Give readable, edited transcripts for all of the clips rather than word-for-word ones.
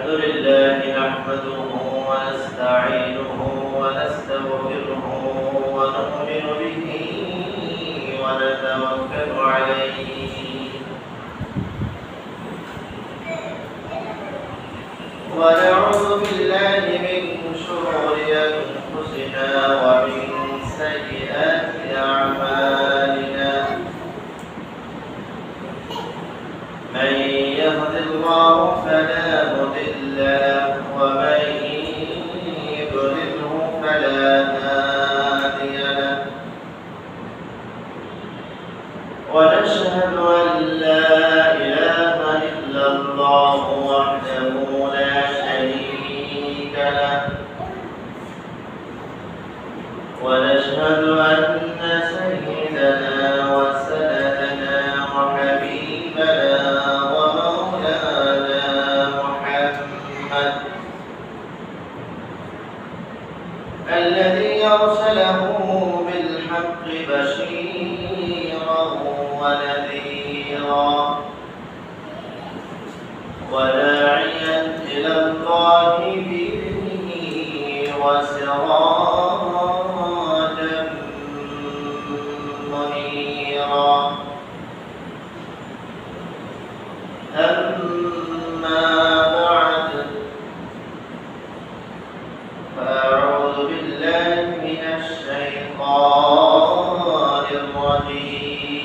لله نحمده ونستعينه ونستغفره ونؤمن به ونتوكل عليه ونعوذ بالله من شرور أنفسنا ومن سيئات أعمالنا من يهد الله فلا مضل له ومن يضلله فلا هادي له ونشهد أن لا إله إلا الله وحده لا شريك له ونشهد أن سيدنا وسندنا وحبيبنا ومولانا محمد الذي أرسله بالحق بشيرا ونذيرا وداعيا إلى الله بإذنه وسراجا منيرا أما بعد فأعوذ بالله من الشيطان الرجيم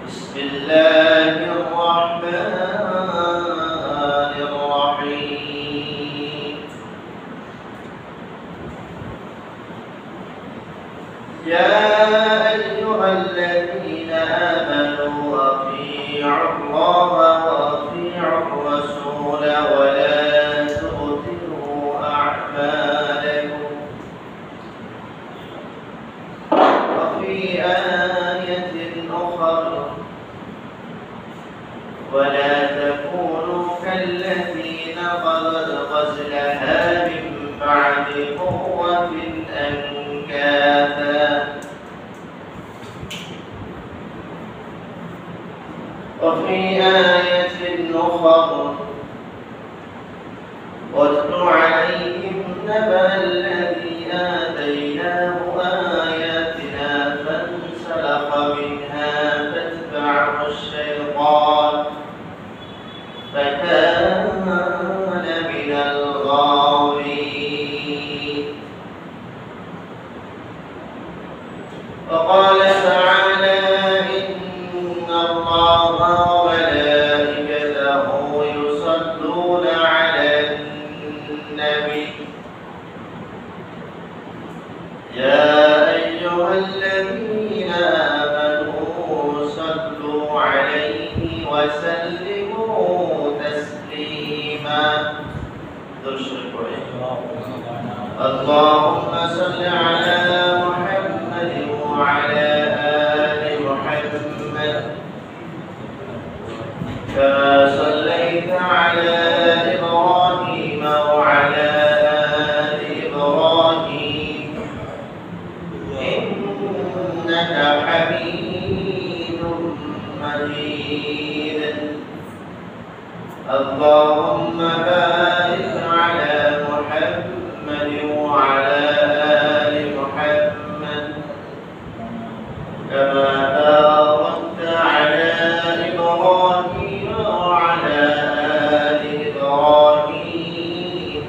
بسم الله الرحمن الرحيم يا أيها الذين آمنوا أطيعوا الله وأطيعوا الرسول ولا تبطلوا أعمالكم وفي آية أخرى ولا تكونوا كالذين قد غزلها من بعد قوة أنكاثا وفي آية أخرى واتل عليهم نبأ الذي آتيناه آياتنا فانسلخ منها فاتبعه الشيطان فكان من الغاوين وقال تعالى إن الله وملائكته يصلون على النبي يا أيها الذين آمنوا صلوا عليه وسلموا تسليما اللهم صل على محمد وعلى آل محمد كما صليت على إبراهيم وعلى آل إبراهيم إنك حميد مجيد اللهم بارك على محمد وعلى آل محمد كما باركت على إبراهيم وعلى آل إبراهيم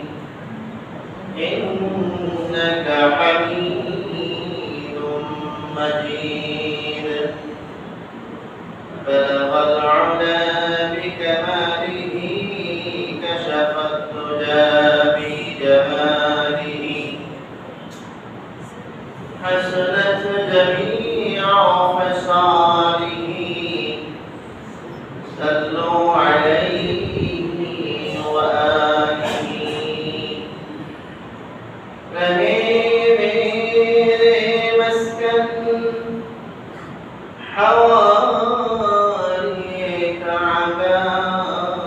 إنك حميد مجيد بلغ العلا بكماله كشف الدجى بجماله حسنت جميع خصاله صلوا عليه وآله رهيب مسكن حوالي كعبان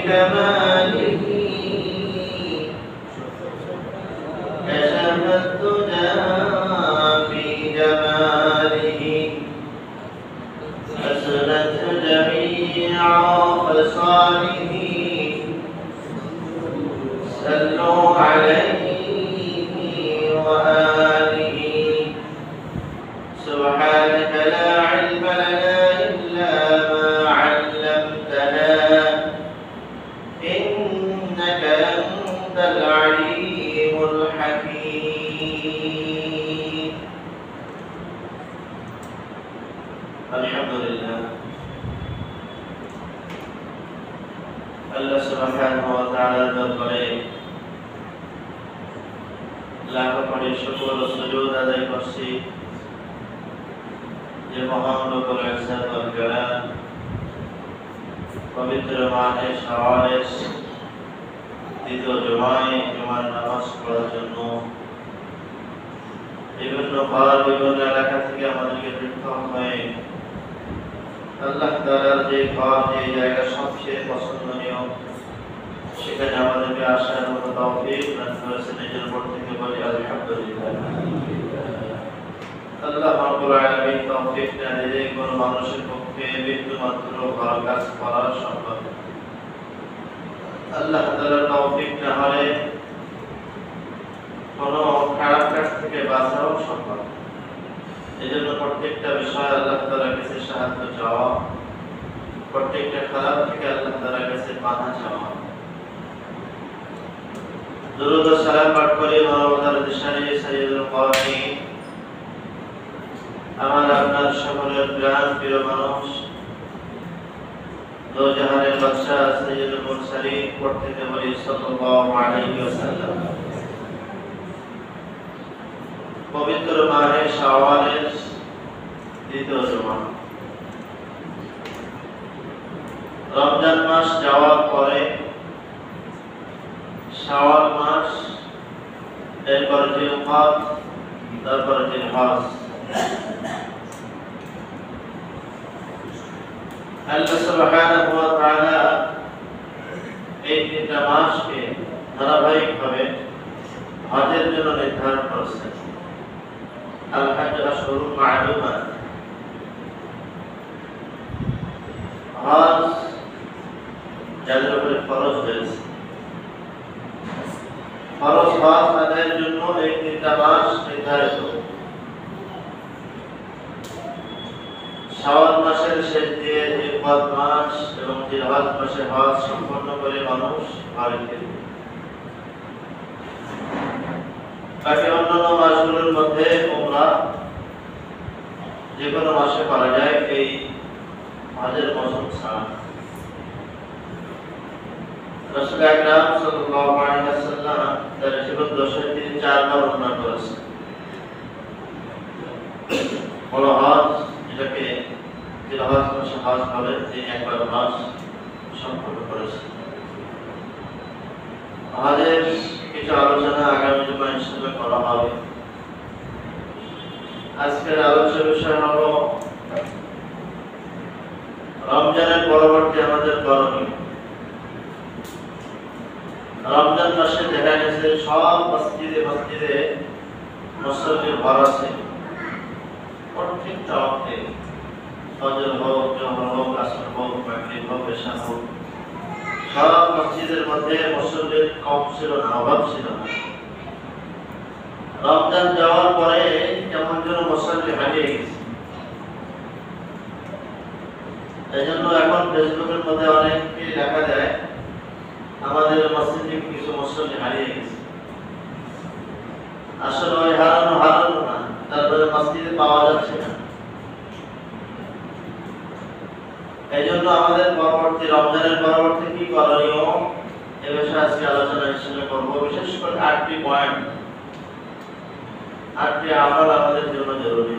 بكماله كشف الدجى في جماله حسنت جميع خصاله صلوا عليه وآله سبحانك لا علم لنا إلا ما علمتنا إنك أنت العليم الحكيم الحمد لله الله سبحانه وتعالى দরবারে লাখ কোটি শুকর ও সুজুদ আদায় করছি যে মহান রব্বুল ইজ্জত ওয়াল জালাল পবিত্র মাহে শাওয়ালের দ্বিতীয় জুমার নামাজ পড়ার জন্য বিভিন্ন পাড়া বিভিন্ন এলাকা থেকে আমাদেরকে পৃথক হয়ে আল্লাহ তাআলার যে ঘর যে জায়গা সবচেয়ে পছন্দনীয় সেখানে আমাদেরকে আসার মতো তৌফিক দান করেছেন এজন্য পর থেকে বলি আলহামদুলিল্লাহ। আল্লাহ রাব্বুল আলামিন তৌফিক না দিলে কোন মানুষের পক্ষে বিন্দুমাত্র ভালো কাজ করা সম্ভব না। আল্লাহ তাআলার তৌফিক না হলে কোন খারাপ কাজ থেকে বাঁচাও সম্ভব না। এজন্য প্রত্যেকটা বিষয় আল্লাহ তাআলার কাছে সাহায্য চাওয়া, প্রত্যেকটা খারাপ থেকে আল্লাহ তাআলার কাছে বাধা চাওয়া। দুরূদ ও সালাম পাঠ করে মানবতার দিশারি সাইয়্যিদুল কাওয়ামিন আমার আপনার সকলের প্রাণ প্রিয় মানুষ দো জাহানের বাদশা সাইয়্যিদুল মুরসালিন প্রত্যেকে বলি সাল্লাল্লাহু আলাইহি ওয়াসাল্লাম। পবিত্র মাহে শাওয়ালের দ্বিতীয় জুমা, রমজান মাস যাওয়ার পরে শাওয়াল মাস, এরপর জিলকাদ, তারপর জিলহজ। আল্লাহ সুবহানাহু ওয়া তাআলা এই তিনটা মাসকে ধারাবাহিকভাবে হজের জন্য নির্ধারণ করেছেন। আল হজ্জ আশহুরুম মা'লুমাত, হজ যাদের উপরে ফরজ হয়েছে, ফরজ হজ আদায়ের জন্য এই তিনটা মাস নির্ধারিত। শাওয়াল মাসের শেষ দিয়ে জিলহজ মাস এবং জিলহজ মাসে হজ সম্পন্ন করে মানুষ ঘরে ফিরবে। বাকি অন্যান্য মাসগুলোর মধ্যে উমরা যে কোনো মাসে করা যায় এই হজের মৌসুম ছাড়া। রাসূল আকরাম সাল্লাল্লাহু আলাইহি ওয়াসাল্লাম তার জীবদ্দশায় তিনি 4 বার উমরা করেছেন। বড় হজ যেটাকে জিলহজ মাসে হজ বলে, তিনি একবার হজ সম্পন্ন করেছেন। হজের কিছু আলোচনা আগামী জুমায় ইনশাআল্লাহ করা হবে। আজকের আলোচ্য বিষয় হলো রমজানের পরবর্তী আমাদের করণীয়। রমজান মাসে দেখা গেছে সব মসজিদে মুসল্লির ভর আছে। প্রত্যেকটা অর্থে ফজর হোক, জোহর হোক, আসর হোক, মাগরিব হোক, এশা হোক, সব মসজিদের মধ্যে মুসল্লির কম ছিল না, অভাব ছিল না। রমজান যাওয়ার পরে কেমন যেন মুসল্লি হারিয়ে গেছে। এই জন্য এখন ফেসবুকের মধ্যে অনেককে দেখা যায় আমাদের মসজিদে কিছু মুসল্লি হারিয়ে গেছে। আসলে ওই হারানো না, তারপরে মসজিদে পাওয়া যাচ্ছে না। এই জন্য আমাদের রমজানের পরবর্তী কি করণীয় এ বিষয়ে আজকে আলোচনা হিসেবে করব। বিশেষ করে 8টি পয়েন্ট, 8টি আমল আমাদের জন্য জরুরি।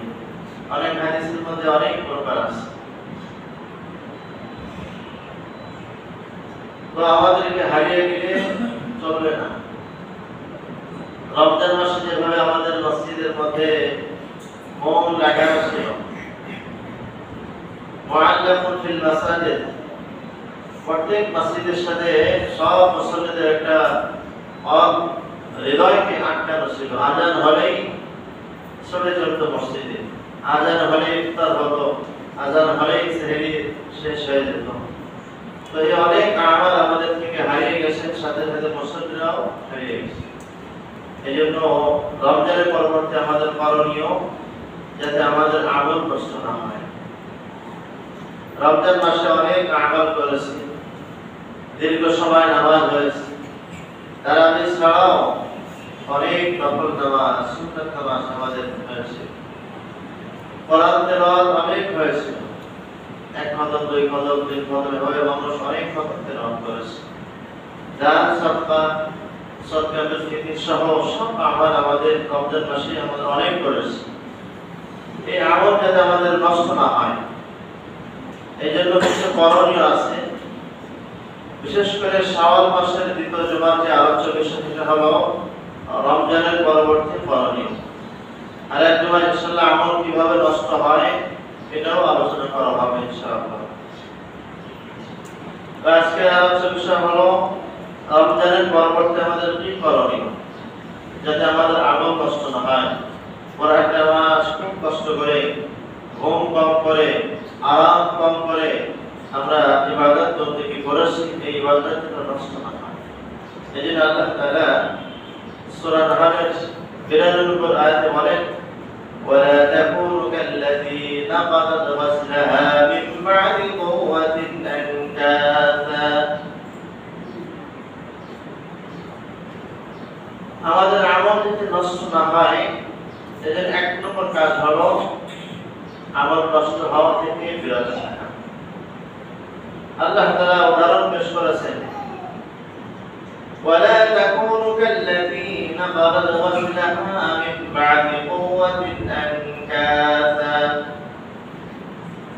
অনেক হাদিসের মধ্যে অনেক প্রকার আছে, তো আমাদেরকে হারিয়ে গেলে চলবে না। রমজান মাসে যেভাবে আমাদের মসজিদের মধ্যে মন লাগানো ছিল, মুআল্লাকুন ফিল মাসাজিদ, প্রত্যেক মসজিদের সাথে সব মুসল্লিদের একটা হৃদয়কে আটকানো ছিল। আজান হলেই চলে চলত মসজিদে, আজান হলে ইফতার হতো, আজান হলেই সেহরি শেষ হয়ে যেত। তো এই অনেক আমল আমাদের থেকে হারিয়ে গেছে, সাথে সাথে মুসল্লিরাও হারিয়ে গেছে। এই জন্য রমজানের পরবর্তী আমাদের করণীয় যাতে আমাদের আমল নষ্ট না হয়। রমজান মাসে অনেক আমল করেছি, দীর্ঘ সময় নামাজ হয়েছে, তারাবি ছাড়াও অনেক নফল নামাজ, সুন্নাত নামাজ আমাদের হয়েছে, কোরআন তেলাওয়াত অনেক হয়েছে, এক খতম, দুই খতম, তিন খতম এভাবে মানুষ অনেক খতম তেলাওয়াত করেছে। দান সদকা, সদকা মিসকিন সহ সব আমল আমাদের রমজান মাসে আমাদের অনেক করেছে। এই আমল যাতে আমাদের নষ্ট না হয়, এই জন্য কিছু করণীয় আছে। বিশেষ করে শাওয়াল মাসের দ্বিতীয় জুমার যে আলোচ্য বিষয় সেটা হলো রমজানের পরবর্তী করণীয়। আর এক জুমা ইনশাআল্লাহ আমল কিভাবে নষ্ট হয় এটাও আলোচনা করা হবে ইনশাআল্লাহ। আজকের আলোচ্য বিষয় হলো রমজানের পরবর্তী আমাদের কি করণীয় যাতে আমাদের আমল নষ্ট না হয়। পরে একটা মাস খুব কষ্ট করে, ঘুম কম করে, আরাম কম করে আমরা ইবাদত করতে কি করেছি, এই ইবাদত যেন নষ্ট না হয়। এই জন্য আল্লাহ তাআলা সূরা নাহলের 92 নম্বর আয়াতে বলেন, ولا تكونوا كالتي نقضت غزلها من بعد قوة أنكاثا। আমাদের আমল যাতে নষ্ট না হয় এর এক নম্বর কাজ হলো আমল নষ্ট হওয়া থেকে বিরত থাকা। আল্লাহ তাআলা উদাহরণ পেশ করেছেন, ولا تكونوا كالتي نقضت غزلها من بعد قوة أنكاثا।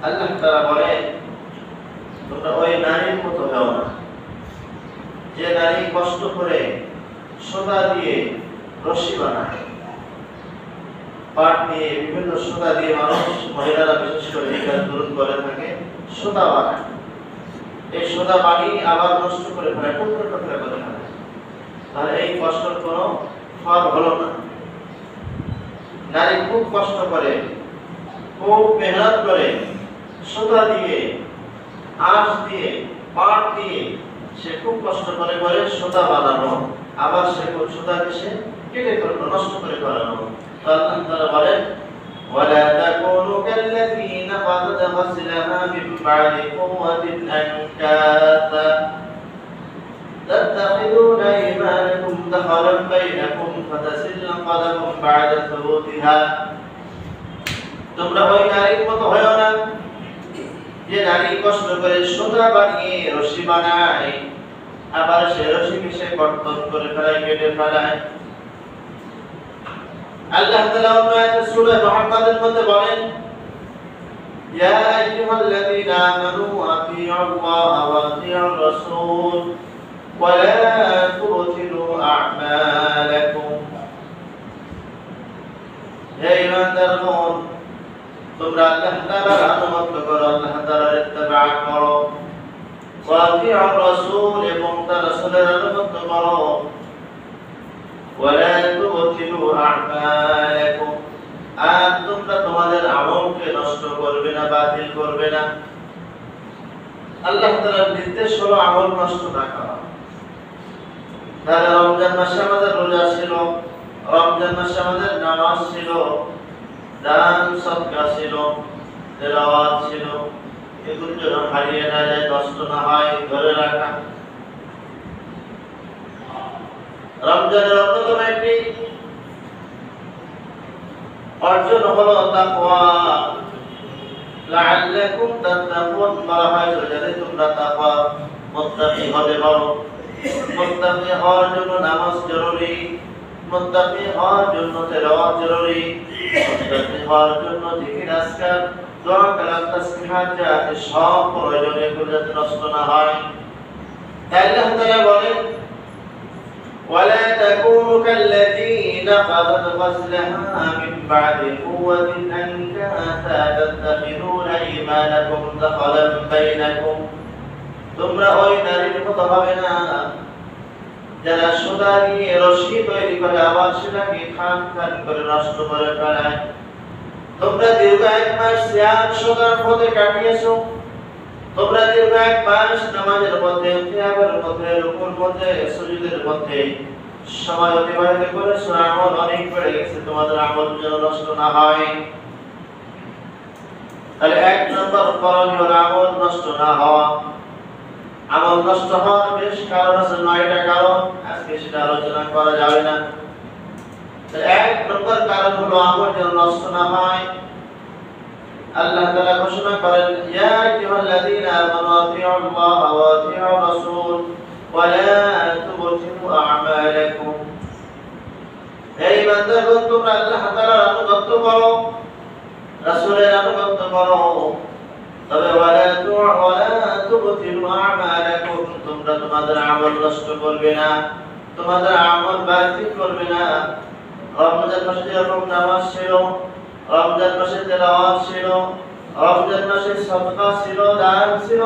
আল্লাহ তাআলা বলেন, তোমরা ওই নারীর মতো হও না যে নারী কষ্ট করে সুতা দিয়ে রশি বানায়, পাট দিয়ে বিভিন্ন সুতা দিয়ে মানুষ, মহিলারা বিশেষ করে এই কাজ দূর করে থাকে, সুতা বানায়। এই সুতা বানিয়ে আবার নষ্ট করে ফেলে, টুকরো টুকরো করে ফেলে। তাহলে এই কষ্টের কোনো ফল হলো না। নারী খুব কষ্ট করে, খুব মেহনত করে, সুতা দিয়ে, আঁশ দিয়ে, পাট দিয়ে সে খুব কষ্ট করে করে সুতা বানানো, আবার সে সুতাকে সে কেটে ফেললো, নষ্ট করে ফেলানো। আল্লাহ তাআলা বলেন, ولا تكونوا كالتي نقضت غزلها من بعد قوة أنكاثا تتخذون أيمانكم دخلا بينكم فتزل قدم بعد ثبوتها। তোমরা ওই নারীর মতো হয়ো না যে নারী কষ্ট করে সুতা বানিয়ে রশি বানায়, আবার সে রশিকে সে কর্তন করে ফেলায়, কেটে ফেলায়। আল্লাহ তাআলা আয়াতে সূরা মুহাম্মাদের মধ্যে বলেন, ইয়া আইয়ুহাল্লাযীনা আমানু আতিউল্লাহা ওয়া আতিউর রাসূল ওয়া লা তুবতিলু আ'মালাকুম। হে ঈমানদারগণ, তোমরা আল্লাহ তাআলার আনুগত্য করো, আল্লাহ তাআলার ইত্তিবা করো, ওয়া আতিউর রাসূল এবং তার রাসূলের আনুগত্য করো, ওয়ালা তুবতিলু আ'মালাকুম, আর তোমরা তোমাদের আমলকে নষ্ট করবে না, বাতিল করবে না। আল্লাহ তাআলার নির্দেশ হলো আমল নষ্ট না করা। তাহলে রমজান মাসে আমাদের রোজা ছিল, রমজান মাসে আমাদের নামাজ ছিল, দান সদকা ছিল, তেলাওয়াত ছিল, এগুলো যেন হারিয়ে না যায়, নষ্ট না হয়, ধরে রাখা। রমজানের অন্যতম একটি অর্জন হলো তাকওয়া, লাআল্লাকুম তাত্তাকুন। বলা হয় যাতে তোমরা তাকওয়া মুত্তাকি হতে পারো। মুত্তাকি হওয়ার জন্য নামাজ জরুরি, মুত্তাকি হওয়ার জন্য তেলাওয়াত জরুরি, মুত্তাকি হওয়ার জন্য জিকির, আজকার, দোয়া, কালাম, তাসবিহাত যা আছে সব প্রয়োজন, এগুলো যাতে নষ্ট না হয়। তাই আল্লাহ তাআলা বলেন, ولا تكونوا كالتي نقضت غزلها من بعد قوة أنكاثا تتخذون أيمانكم دخلا بينكم তোমরা ওই নারীর মতো হবে না যারা সুতা নিয়ে রশি তৈরি করে আবার সেটাকে খান খান করে নষ্ট করে ফেলায়। তোমরা দীর্ঘ 1 মাস সিয়াম সুতার মধ্যে কাটিয়েছো, তোমরা দীর্ঘ 1 মাস নামাজের মধ্যে, কিয়ামের মধ্যে, রুকুর মধ্যে, সুজুদের মধ্যে সময় অতিবাহিত করেছো, আমল অনেক বেড়ে গেছে, তোমাদের আমল যেন নষ্ট না হয়। তাহলে 1 নম্বর করণীয় হলো আমল নষ্ট না হওয়া। আমল নষ্ট হওয়ার বেশ কারণ আছে, 9টা কারণ, আজকে সেটা আলোচনা করা যাবে না। তাহলে 1 নম্বর কারণ হলো আমল যেন নষ্ট না হয়। আল্লাহ তাআলা ঘোষণা করেন, ইয়া আইয়ুহাল্লাযীনা আমানু আতিউল্লাহ ওয়া আতিউর রাসূল ওয়া লা তুবতিলু আ'মালাকুম। এই বান্দাগণ, তোমরা আল্লাহ তাআলার আনুগত্য করো, রাসূলের আনুগত্য করো, তবে ওয়া লা তুবতিলু আ'মালাকুম, তোমরা তোমাদের আমল নষ্ট করবে না, তোমাদের আমল বাতিল করবে না। রমজান মাসে যেরকম নামাজ ছিল, রমজান মাসে তেলাওয়াত ছিল, রমজান মাসে সাদকা ছিল, দান ছিল,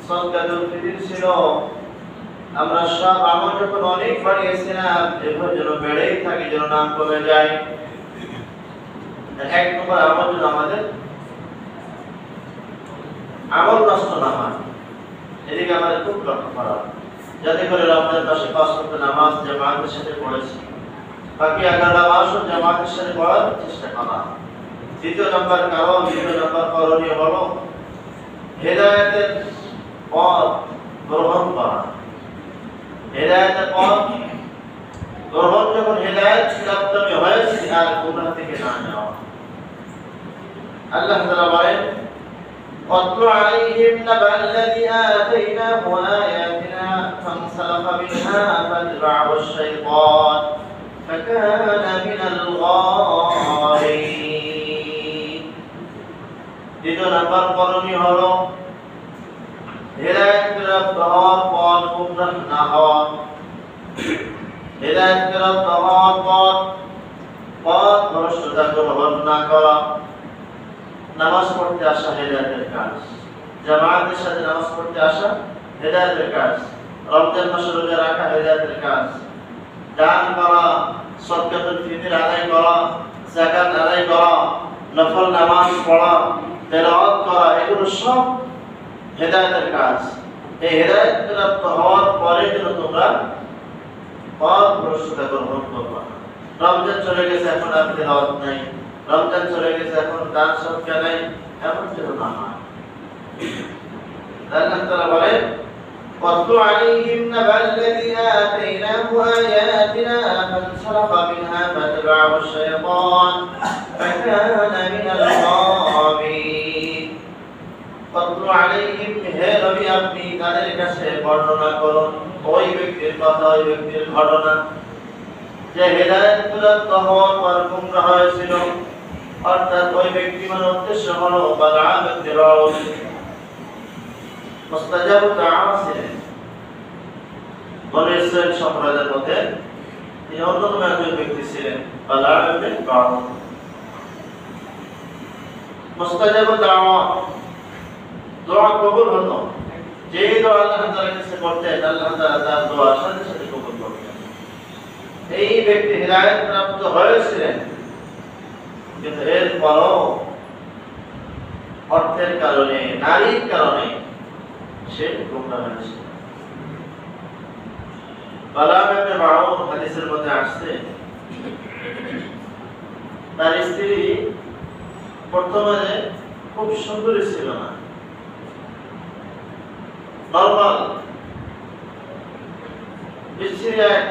সাদকাতুল ফিতর ছিল, আমরা সব আমল যখন অনেক বাড়িয়েছিলাম, এভাবে যেন বেড়েই থাকে, যেন নাম কমে যায়। 1 নম্বর আমল যেন আমাদের আমল নষ্ট না হয়, এদিকে আমাদের খুব লক্ষ্য করা, যাতে করে রমজান মাসে 5 ওয়াক্ত নামাজ জামাতের সাথে পড়েছি, বাকি 11টা মাসও জামাতের সাথে পড়ার চেষ্টা করা। 2 নম্বর কারণ, 2 নম্বর করণীয় হলো হেদায়েতের পথ গ্রহণ করা। হেদায়েতের পথ গ্রহণ, যখন হেদায়েত প্রাপ্ত হয়েছে আর গুনাহ থেকে না যাওয়া। আল্লাহ তাআলা বলেন, وَاتْلُ عَلَيْهِمْ نَبَأَ الَّذِي آتَيْنَاهُ آيَاتِنَا فَانسَلَخَ مِنْهَا فَأَتْبَعَهُ الشَّيْطَانُ فَكَانَ مِنَ الْغَاوِينَ। 2 নম্বর করণীয় হলো হেদায়েত প্রাপ্ত হওয়ার পর গুমরাহ না হওয়া। হেদায়েত প্রাপ্ত হওয়ার পর পথ ভ্রষ্টতা গ্রহণ না করা। নামাজ পড়তে আসা হেদায়েতের কাজ, জামাতের সাথে নামাজ পড়তে আসা হেদায়েতের কাজ, রমজান মাসে রোজা রাখা হেদায়েতের কাজ, দান করা, সাদকাতুল ফিতর আদায় করা, যাকাত আদায় করা, নফল নামাজ পড়া, তেলাওয়াত করা, এগুলো সব হেদায়েতের কাজ। এই হেদায়েত প্রাপ্ত হওয়ার পরে যেন তোমরা পথ ভ্রষ্টতা গ্রহণ করবা। রমজান চলে গেছে, এখন আর তেলাওয়াত নাই, রমজান চলে গেছে, এখন দান সদকা নাই, এমন যেন না হয়। আল্লাহ তাআলা বলেন, وَاتْلُ عَلَيْهِمْ نَبَأَ الَّذِي آتَيْنَاهُ آيَاتِنَا فَانسَلَخَ مِنْهَا فَأَتْبَعَهُ الشَّيْطَانُ فَكَانَ مِنَ الْغَاوِينَ। وَاتْلُ عَلَيْهِمْ, হে নবী আপনি তাদের কাছে বর্ণনা করুন ওই ব্যক্তির কথা, ওই ব্যক্তির ঘটনা যে হেদায়েত প্রাপ্ত হওয়ার পর গুমরাহ হয়েছিল। অর্থাৎ ওই ব্যক্তি মানে উদ্দেশ্য হলো বালআম ইবনে বাউস, মুস্তাজাব দাওয়া ছিলেন, বনী ইসরাঈল সম্প্রদায়ের মধ্যে তিনি অন্যতম একজন ব্যক্তি ছিলেন, বালআম ইবনে বাউস। মুস্তাজাব দাওয়া, দোয়া কবুল হতো, যে দোয়া আল্লাহ তাআলার কাছে করতেন, আল্লাহ তাআলা তার দোয়া সাথে সাথে কবুল করতেন। এই ব্যক্তি হিদায়াত প্রাপ্ত হয়েছিলেন, কিন্তু এরপরও অর্থের কারণে, নারীর কারণে সে গুমরাহ হয়েছিল। বালআম ইবনে বাউস হাদিসের মধ্যে আসছে, তার স্ত্রী বর্তমানে খুব সুন্দরী ছিল না, নরমাল বিশ্রী এক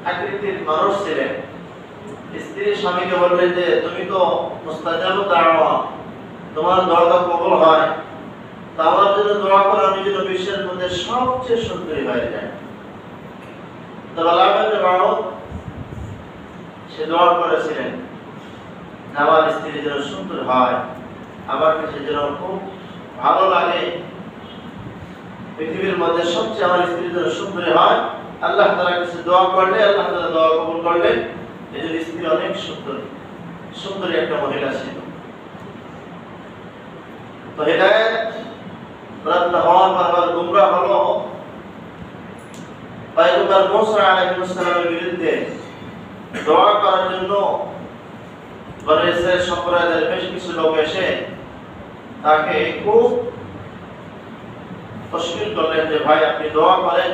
আকৃতির মানুষ ছিলেন। স্ত্রী স্বামীকে বললেন যে তুমি তো মুস্তাজাব দাওয়া, তোমার দোয়া কবুল হয়, তা আমার জন্য দোয়া করো, আমি যেন বিশ্বের মধ্যে সবচেয়ে সুন্দরী হয়ে যায়। তো বালআম ইবনে বাউস সে দোয়া করেছিলেন আমার স্ত্রী যেন সুন্দর হয়, আমার কাছে যেন খুব ভালো লাগে, পৃথিবীর মধ্যে সবচেয়ে আমার স্ত্রী যেন সুন্দরী হয়। আল্লাহ তাআলার কাছে দোয়া করলে আল্লাহ তাআলা দোয়া কবুল করলেন। এই যে স্ত্রী অনেক সুন্দরী একটা মহিলা ছিল। তো হেদায়েত প্রাপ্ত হওয়ার পর গুমরাহ হলো, পয়গম্বর মুসা আলাইহিস সালামের বিরুদ্ধে দোয়া করার জন্য বনি ইসরাইল সম্প্রদায়ের বেশ কিছু লোক এসে তাকে খুব তশবির করলেন যে ভাই আপনি দোয়া করেন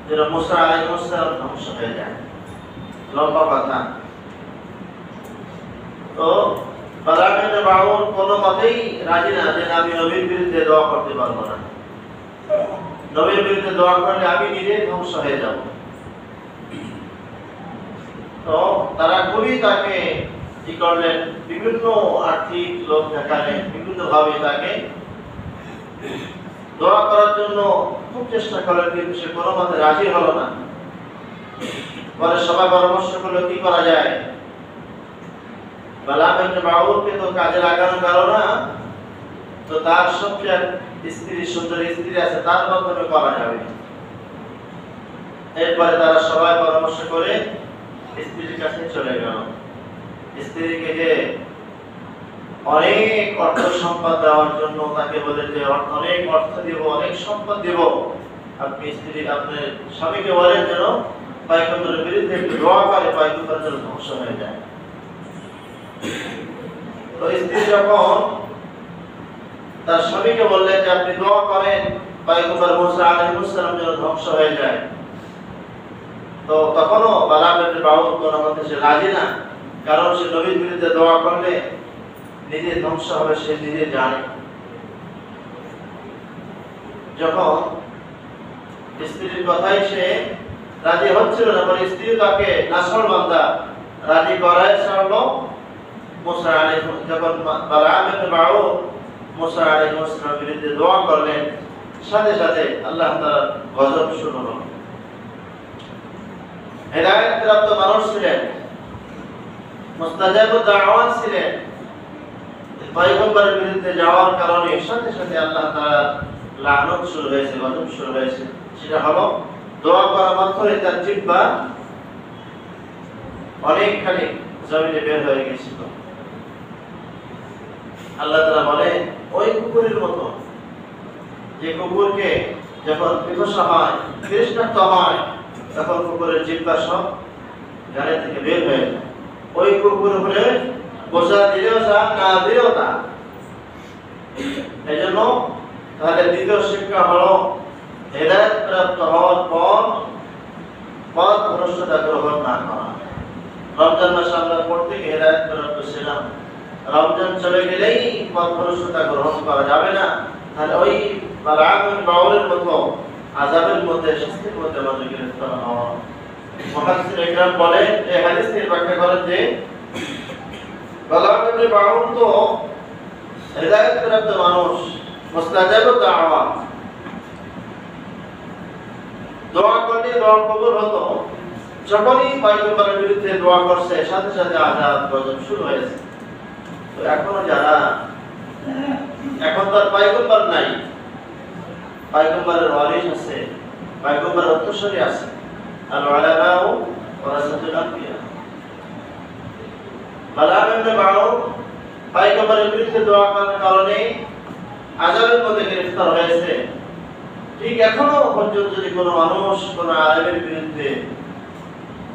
যেন মুসা আলাইহিস সালাম ধ্বংস হয়ে যায়। লম্বা কথা। তো বালাম ইবনে বাউর কোনো মতেই রাজি না যে আমি নবীর বিরুদ্ধে দোয়া করতে পারবো না, নবীর বিরুদ্ধে দোয়া করলে আমি নিজে ধ্বংস হয়ে যাব। তো তারা খুবই তাকে কি করলেন, বিভিন্ন আর্থিক লোক দেখালেন, বিভিন্ন ভাবে তাকে দোয়া করার জন্য খুব চেষ্টা করলেন, কিন্তু সে কোনো মতে রাজি হলো না। পরে সবাই পরামর্শ করলো কি করা যায়। বালাম ইবনে বাউরকে তো কাজে লাগানো গেল না, তো তার সবচেয়ে স্ত্রী, সুন্দরী স্ত্রী আছে, তার মাধ্যমে করা যাবে। এরপরে তারা সবাই পরামর্শ করে স্ত্রীর কাছে চলে গেল। স্ত্রীকে যে অনেক অর্থ সম্পদ দেওয়ার জন্য তাকে বলে যে অনেক অর্থ দিব, অনেক সম্পদ দিব, আপনি স্ত্রী আপনার স্বামীকে বলেন যেন পয়গম্বরের বিরুদ্ধে একটু দোয়া করে পয়গম্বর যেন ধ্বংস হয়ে যায়। তো স্ত্রী যখন তার স্বামীকে বললেন যে আপনি দোয়া করেন পয়গম্বর মুসা আলাইহিস সালাম যেন ধ্বংস হয়ে যায়, তো তখনও বালাম ইবনে বাউর কোন মতে সে রাজি না, কারণ সে নবীর বিরুদ্ধে দোয়া করলে নিজে ধ্বংস হবে, সে নিজে জানে। যখন স্ত্রীর কথাই সে রাজি হচ্ছিল না, পরে স্ত্রী তাকে নাফরমানদা রাজি করায় ছাড়লো। মুসা আলাইহিস যখন বালাম ইবনে বাউর মুসা আলাইহিস সালামের বিরুদ্ধে দোয়া করলেন, সাথে সাথে আল্লাহ তাআলার গজব শুরু হলো। হেদায়েত প্রাপ্ত মানুষ ছিলেন, মুস্তাজাবুদ দাওয়াত ছিলেন, পয়গম্বরের বিরুদ্ধে যাওয়ার কারণে সাথে সাথে আল্লাহ তাআলার লানত শুরু হয়েছে, গজব শুরু হয়েছে। সেটা হলো দোয়া করা মাত্রই তার জিহ্বা অনেকখানি জমিনে বের হয়ে গেছিল। আল্লাহ তাআলা বলে ওই কুকুরের মতো, যে কুকুরকে যখন পিপাসা হয়, তৃষ্ণার্ত হয়, তখন কুকুরের জিহ্বা সব গালে থেকে বের হয়ে যায়। ওই কুকুর হলে বোঝা দিলেও যা, না দিলেও তা। এই জন্য তাহলে দ্বিতীয় শিক্ষা হলো হেদায়েত প্রাপ্ত হওয়ার পর পথ ভ্রষ্টতা গ্রহণ না করা। রমজান মাসে আমরা পড়তে গিয়ে হেদায়েত প্রাপ্ত ছিলাম, রমজান চলে গেলেই পথ ভ্রষ্টতা গ্রহণ করা যাবে না, তাহলে ওই বালাম ইবনে বাউরের মতো আযাবের মধ্যে, শাস্তির মধ্যে আমাদের গ্রেফতার হওয়া। মুহাদ্দিস ইকরাম বলেন, এই হাদিসের ব্যাখ্যা করেন যে বালাম ইবনে বাউর তো হেদায়েত প্রাপ্ত মানুষ, মুস্তাজাবুদ দাওয়াত, দোয়া করলে দোয়া কবুল হতো। যখনই পয়গম্বরের বিরুদ্ধে দোয়া করছে, সাথে সাথে আযাব গজব শুরু হয়েছে। তো এখনো যারা, এখন তো আর পয়গম্বর নাই, পয়গম্বরের ওয়ারিস আছে, পয়গম্বরের উত্তরসূরি আছে, আল উলামাউ ওয়ারাসাতুল আম্বিয়া। বালাম ইবনে বাউর পয়গম্বরের বিরুদ্ধে দোয়া করার কারণে আযাবের মধ্যে গ্রেফতার হয়েছে। ঠিক এখনো পর্যন্ত যদি কোনো মানুষ কোনো আলেমের বিরুদ্ধে,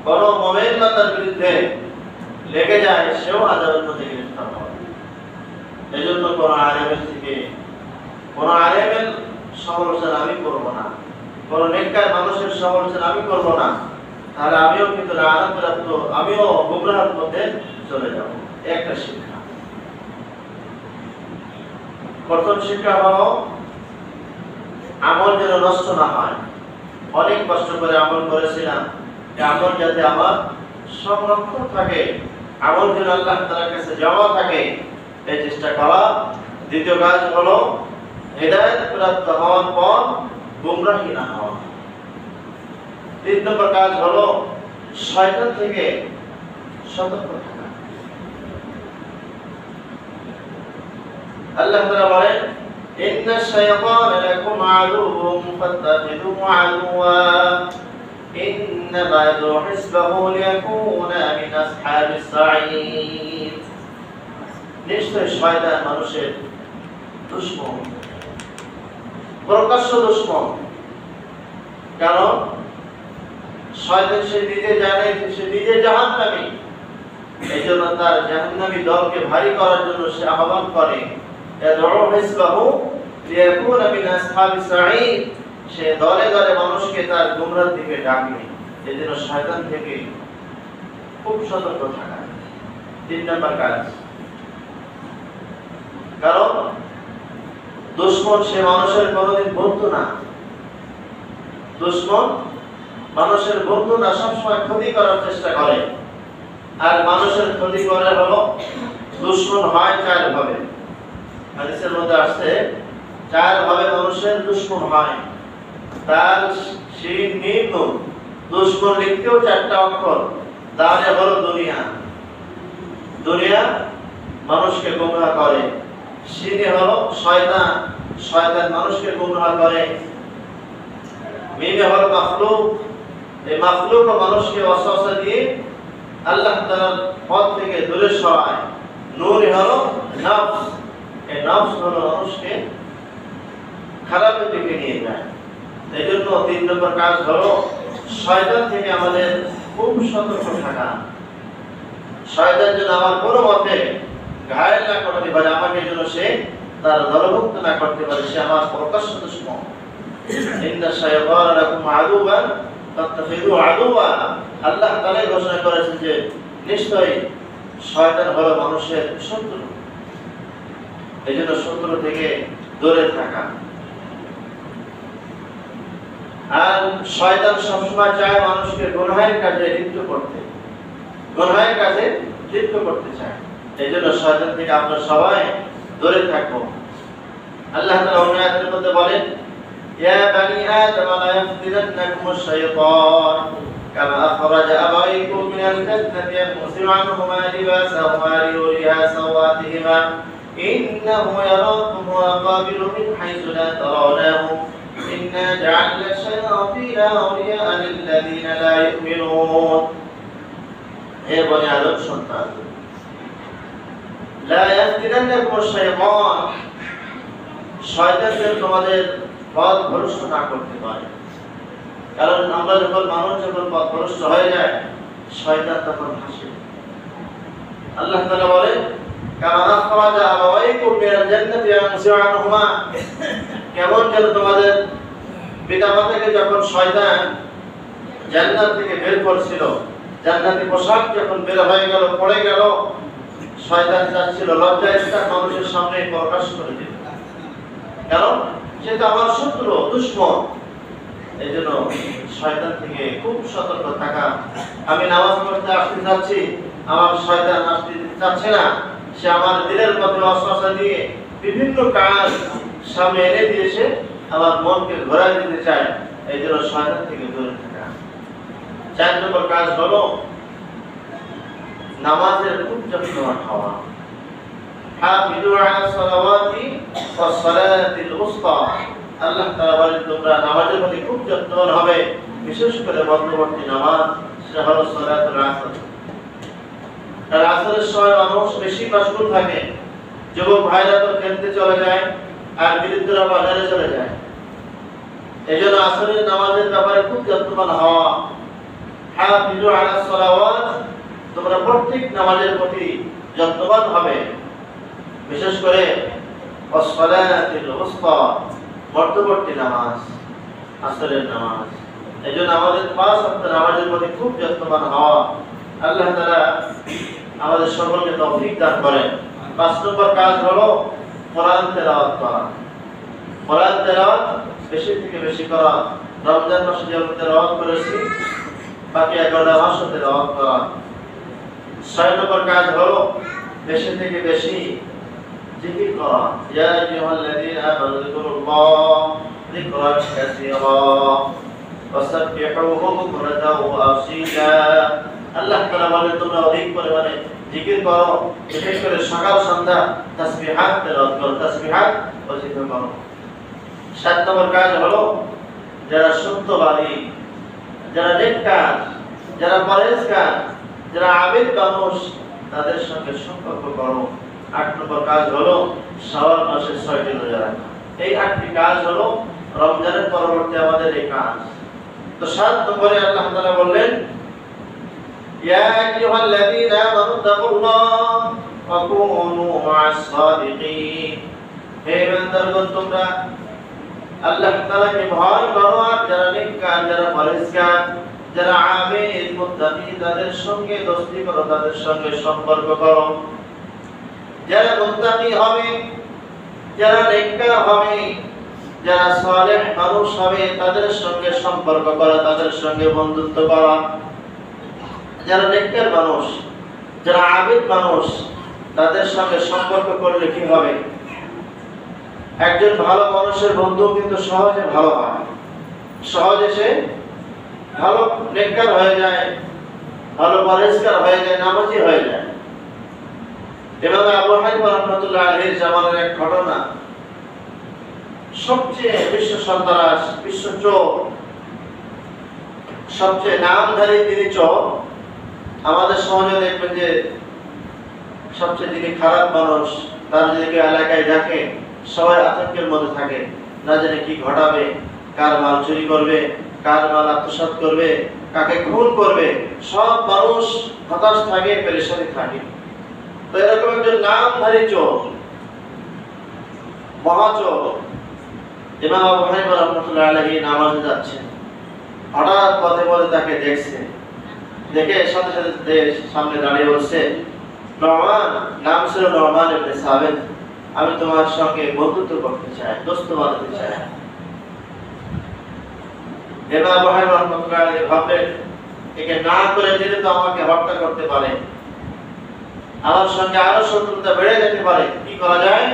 কোনো মুমিন বান্দার বিরুদ্ধে লেগে যায়, সেও আযাবের মধ্যে গ্রেফতার হয়। এজন্য কোনো আলেমের থেকে, কোনো আলেমের সমালোচনা আমি করব না, কোনো নেককার মানুষের সমালোচনা আমি করব না, তাহলে আমিও কিন্তু লানত প্রাপ্ত, আমিও গুমরাহের মধ্যে চলে যাব। একটা শিক্ষা। প্রথম শিক্ষা হলো আমল যেন নষ্ট না হয়। অনেক কষ্ট করে আমল করেছিলাম, এই আমল যাতে আমার সংরক্ষণ থাকে, আমল যেন আল্লাহ তাআলার কাছে জমা থাকে, এই চেষ্টা করা। দ্বিতীয় কাজ হলো হেদায়েত প্রাপ্ত হওয়ার পর গুমরাহি না হওয়া। তিন নম্বর কাজ হলো শয়তান থেকে সতর্ক থাকা। আল্লাহ তাআলা বলেন, ইন্নাশ শায়াতানা লাকুম আদুউম ফাত্তাখিযুহু আদুওয়া ইন্নামা ইয়াদ'উ হিজবাহু লিয়াকুনা মিন আসহাবিস সাঈর। নিশ্চয় শয়তান মানুষের দুশমন, প্রকাশ্য দুশ্মন। কারণ শয়তান সে নিজে জানে সে নিজে জাহান্নামী, এই জন্য তার জাহান্নামী দলকে ভারী করার জন্য সে আহ্বান করে, সে দলে দলে মানুষকে তার গুমরার দিকে ডাকে। এই জন্য শয়তান থেকে খুব সতর্ক থাকা 3 নম্বর কাজ। কারণ দুশ্মন সে মানুষের কোনোদিন বন্ধু না, দুশ্মন মানুষের বন্ধু না, সবসময় ক্ষতি করার চেষ্টা করে। আর মানুষের ক্ষতি করে হলো দুশ্মন হয় 4 ভাবে। হাদিসের মধ্যে আসছে 4 ভাবে মানুষের দুশ্মন হয়। তার শিন মিম নুন, দুশ্মন লিখতেও 4টা অক্ষর। দানে হলো দুনিয়া, দুনিয়া মানুষকে গোমরাহ করে। শিনে হলো শয়তান, শয়তান মানুষকে গোমরাহ করে। মিমে হলো মাখলুক, এই মাখলুক মানুষকে ওয়াসওয়াসা দিয়ে আল্লাহ তাআলার পথ থেকে দূরে সরায়। নূরে হলো নফস, এই নফস হলো মানুষকে খারাপের দিকে নিয়ে যায়। এই জন্য 3 নম্বর কাজ হলো শয়তান থেকে আমাদের খুব সতর্ক থাকা। শয়তান যেন আমার কোনো মতে ঘায়েল না করতে পারে, আমাকে যেন সে তার দলভুক্ত না করতে পারে, সে আমার প্রকাশ্য দুশমন। ইন্না শাইতানা লাকুম আদুওয়ান ফাত্তাখিযু আদুওয়া। আল্লাহ তাআলা ঘোষণা করেছেন যে নিশ্চয়ই শয়তান হলো মানুষের শত্রু। এই জন্য শত্রু থেকে দূরে থাকা। আর শয়তান সবসময় চায় মানুষকে গুনাহের কাজে লিপ্ত করতে, গুনাহের কাজে লিপ্ত করতে চায়। এই জন্য শয়তান থেকে আমরা সবাই দূরে থাকবো। আল্লাহ তাআলা অন্য আয়াতের মধ্যে বলেন, ইয়া বানি আদম লা ইয়াফতিনান্নাকুমুশ শাইতান কামা আখরাজা আবাইকুম মিনাল জান্নাতি ইয়ানজি'ু আনহুমা লিবাসাহুমা লিয়ুরিয়া সাওয়াতিহিমা ইন্নাহু ইয়ারাকুম ওয়া qabiluhu min haythu la tarawnahum ইন্না জা'alনা শায়াতিনা আউলিয়া লিল্লাযিনা লা ইউমিনুন। হে বনি আদম সন্তান, লা ইয়াফতিনান্নাকুমুশ শাইতান, শয়তান যেন তোমাদের পথ ভ্রষ্ট না করতে পারে। কারণ আমরা যখন মানুষ যখন পথ ভ্রষ্ট হয়ে যায়, শয়তান তখন হাসে। আল্লাহ তাআলা বলেন, কামা আখরাজা আবাওয়াইকুম মিনাল জান্নাতি ইয়ানজি'ু আনহুমা, কেমন যেন তোমাদের পিতামাতাকে যখন শয়তান জান্নাত থেকে বের করছিল, জান্নাতি পোশাক যখন বের হয়ে গেল, পড়ে গেল, শয়তান চাচ্ছিল লজ্জায় তার মানুষের সামনে প্রকাশ করে দিতে। কারণ সে তো আমার শত্রু, দুশমন। এই জন্য শয়তান থেকে খুব সতর্ক থাকা। আমি নামাজ পড়তে আসতে যাচ্ছি, আমার শয়তান আসতে চাচ্ছে না, সে আমার দিলের মধ্যে ওয়াসওয়াসা দিয়ে বিভিন্ন কাজ সামনে এনে দিয়েছে, আমার মনকে ঘোরায় দিতে চায়। এই জন্য শয়তান থেকে দূরে থাকা। 4 নম্বর কাজ হলো নামাজের খুব যত্নবান হওয়া। হাফিজু আলা সালাওয়াতি ওয়াস সালাতিল উসতা। আল্লাহ তাআলা বলেন, তোমরা নামাজের প্রতি খুব যত্নবান হবে, বিশেষ করে মধ্যবর্তী নামাজ, সেটা হলো সালাতুল আসর। আর আসরের সময় মানুষ বেশি মাশগুল থাকে। যুবক ভাইরা তো খেলতে চলে যায়, আর বৃদ্ধরা বাজারে চলে যায়। এই জন্য আসরের নামাজের ব্যাপারে খুব যত্নবান হওয়া। হাফিজু আলা সালাওয়াত, তোমরা প্রত্যেক নামাজের প্রতি যত্নবান হবে, বিশেষ করে ওয়াসসালাতিল উসতা, মধ্যবর্তী নামাজ, আসরের নামাজ। এই জন্য আমাদের 5 ওয়াক্ত নামাজের প্রতি খুব যত্নবান হওয়া। আল্লাহ তাআলা আমাদের সকলকে তৌফিক দান করেন। 5 নম্বর কাজ হলো কোরআন তেলাওয়াত করা। কোরআন তেলাওয়াত বেশি থেকে বেশি করা। রমজান মাসে যেমন তেলাওয়াত করেছি, বাকি 11টা মাসও তেলাওয়াত করা। 6 নম্বর কাজ হলো বেশি থেকে বেশি জিকির করা। ইয়া আইয়ুহাল্লাযীনা আমানু যিকুরুল্লাহ যিকরান কাসীরা ওয়াসাব্বিহুহু বুকরাতাও ওয়া আসীলা। আল্লাহ তাআলা বলেন, তোমরা অধিক পরিমাণে জিকির করো, বিশেষ করে সকাল সন্ধ্যা তাসবিহাত তেলাওয়াত করো, তাসবিহাত ও জিকির করো। 7 নম্বর কাজ হলো যারা সত্যবাদী, যারা নেককার, যারা পরেজগার, যারা আবেদ মানুষ, তাদের সঙ্গে সম্পর্ক করো। 8 নম্বর কাজ হলো শাওয়াল মাসে 6টি রোজা রাখা। এই 8টি কাজ হলো রমজানের পরবর্তী আমাদের এই কাজ। তো 7 নম্বরে আল্লাহ তাআলা বললেন, ইয়া আইয়ুহাল্লাযীনা আমানু তাকুল্লাহ ওয়া কুনু মা'আস সাদিকিন। হে বান্দাগণ, তোমরা আল্লাহ তাআলাকে ভয় করো, আর যারা নেককার, যারা পরহেজগার, যারা আবিদ মুত্তাকি, তাদের সঙ্গে দোস্তি করো, তাদের সঙ্গে সম্পর্ক করো। যারা মুত্তাকি হবে, যারা নেককার হবে, যারা সালেহ মানুষ হবে, তাদের সঙ্গে সম্পর্ক করা, তাদের সঙ্গে বন্ধুত্ব করা। যারা নেককার মানুষ, যারা আবিদ মানুষ, তাদের সঙ্গে সম্পর্ক করলে কি হবে? একজন ভালো মানুষের বন্ধু কিন্তু সহজে ভালো হয়, সহজে সে ভালো নেককার হয়ে যায়, ভালো পরহেজগার হয়ে যায়, নামাজি হয়ে যায়। এভাবে আবু হানিফা রাহমাতুল্লাহ আলাইহির জামানার এক ঘটনা, সবচেয়ে বিশ্ব সন্ত্রাস, বিশ্ব চোর, সবচেয়ে নামধারী তিনি চোর। আমাদের সমাজে দেখবেন যে সবচেয়ে যিনি খারাপ মানুষ, তার যদি কেউ এলাকায় দেখে, সবাই আতঙ্কের মধ্যে থাকে, না জানে কি ঘটাবে, কার মাল চুরি করবে, কার মাল আত্মসাৎ করবে, কাকে খুন করবে। সব মানুষ হতাশ থাকে, পেরেশানি থাকে। তো এরকম একজন নামধারী চোর, মহাচোর, ইমাম আবু হানিফা রাহমাতুল্লাহ আলাইহি নামাজে যাচ্ছেন। হঠাৎ পথে পথে তাকে দেখছে, দেখে সাথে সাথে সামনে দাঁড়িয়ে বলছে, নোমান, নাম ছিল নোমান ইবনে সাবিত, আমি তোমার সঙ্গে বন্ধুত্ব করতে চাই, দোস্ত বানাতে চাই। ইমাম আবু হানিফা রাহমাতুল্লাহ আলাইহি ভাবলেন, একে না করে দিলে তো আমাকে হত্যা করতে পারে, আমার সঙ্গে আরো শত্রুতা বেড়ে যেতে পারে, কি করা যায়?